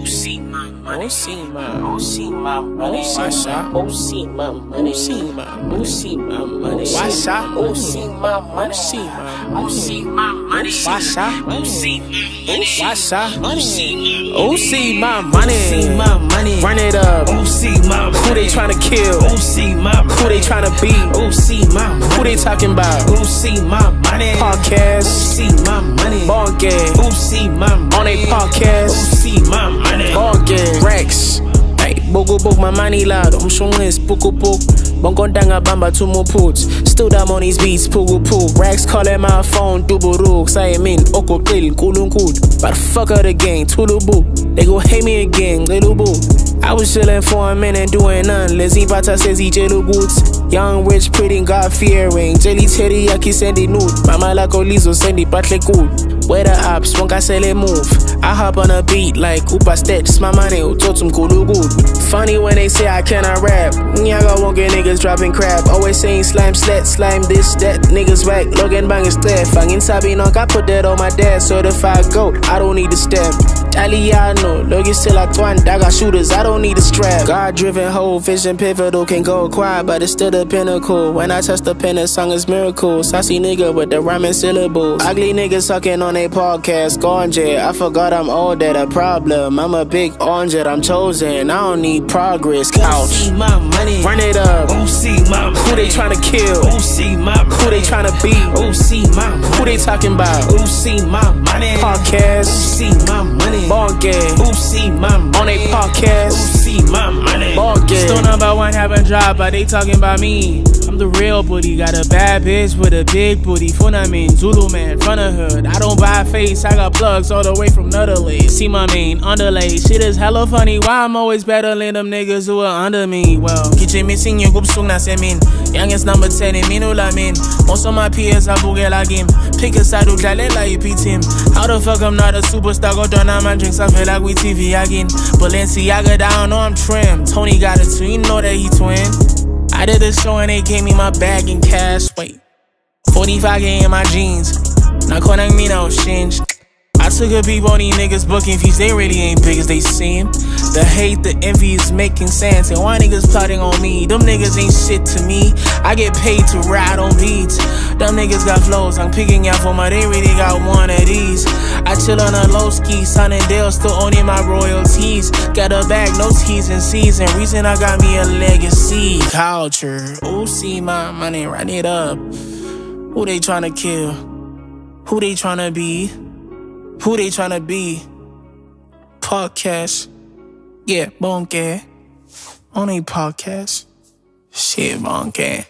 see my money, see my see my money, watch out, see my money, see my see my money, watch out, see my money, see my see my money, watch out, see watch out, see my money, see my money, run it up, see my who they tryna kill, see my money, who they tryna beat, see my money, who they talking about, see my money, podcast, see my money, bonke, see my money, on a podcast, see my money, bonke, Rex. Bogo book my money loud, I'm showing this puku puk. Bongondanga bamba to more puts. Still down on these beats, pugu puk. Racks calling my phone, double rooks. I am in oko kill, kulun kud. But fuck out again, tulu boo. They go hate me again, little boo. I was chillin' for a minute, doing none. Lizzie Bata says he jello boots. Young, rich, pretty, God fearing. Jelly teriyaki sendi nude. Mama lako lizo sendi batle good. Where the ops, won't I sell it move? I hop on a beat like Upa Stets. My money, utotum kulu good. Funny when they say I cannot rap. Nyaga won't get niggas dropping crap. Always saying slime, slat, slime, this, that. Niggas whack, Logan bang is dead. Fangin sabi knock, I put that on my dad. Certified goat, I don't need a step. Italiano, Logan still at Twan. I got shooters, I don't need a strap. God driven whole vision pivotal can go quiet, but it's still the pinnacle. When I touch the pen, the song is miracle. Sassy nigga with the rhyming syllables. Ugly niggas sucking on a podcast. Ganja, I forgot I'm all that a problem. I'm a big orange, I'm chosen. I don't need progress. Couch, see my money, run it up. See my money, who they tryna kill? See my money, who they tryna beat? See my money, who they talking about? See my money, podcast. See my money, bonke. See my money, on a podcast. See my money, bonke. Still number one, haven't dropped, but they talking about me. I'm the real booty, got a bad bitch with a big booty. Funamin, Zulu man, front of hood. I don't buy face, I got plugs all the way from Nutterley. See my main underlay, shit is hella funny. Why I'm always battling them niggas who are under me? Well, kitchen missing your group sung na semin. Youngest number 10 in Minulamin. Most of my peers are bugela game. Pick a side, uklale like you beat him. How the fuck I'm not a superstar? Go down on my drinks, I feel like we TV again. Balenciaga down, know I'm trim. Tony got it too, you know that he twin. I did a show and they gave me my bag in cash. Wait, 45K in my jeans. Now calling me no change. I took a peep on these niggas booking fees. They really ain't big as they seem. The hate, the envy is making sense. And why niggas plotting on me? Them niggas ain't shit to me. I get paid to ride on beats. Them niggas got flows, I'm picking out for my. They really got one of these. I chill on a low ski, Son and Dale still owning my royalties. Got a bag, no T's and C's. And reason I got me a legacy. Culture, see my money, run it up. Who they tryna kill? Who they tryna be? Who they tryna be? Podcast. Yeah, bonke. On a podcast. Shit, bonke.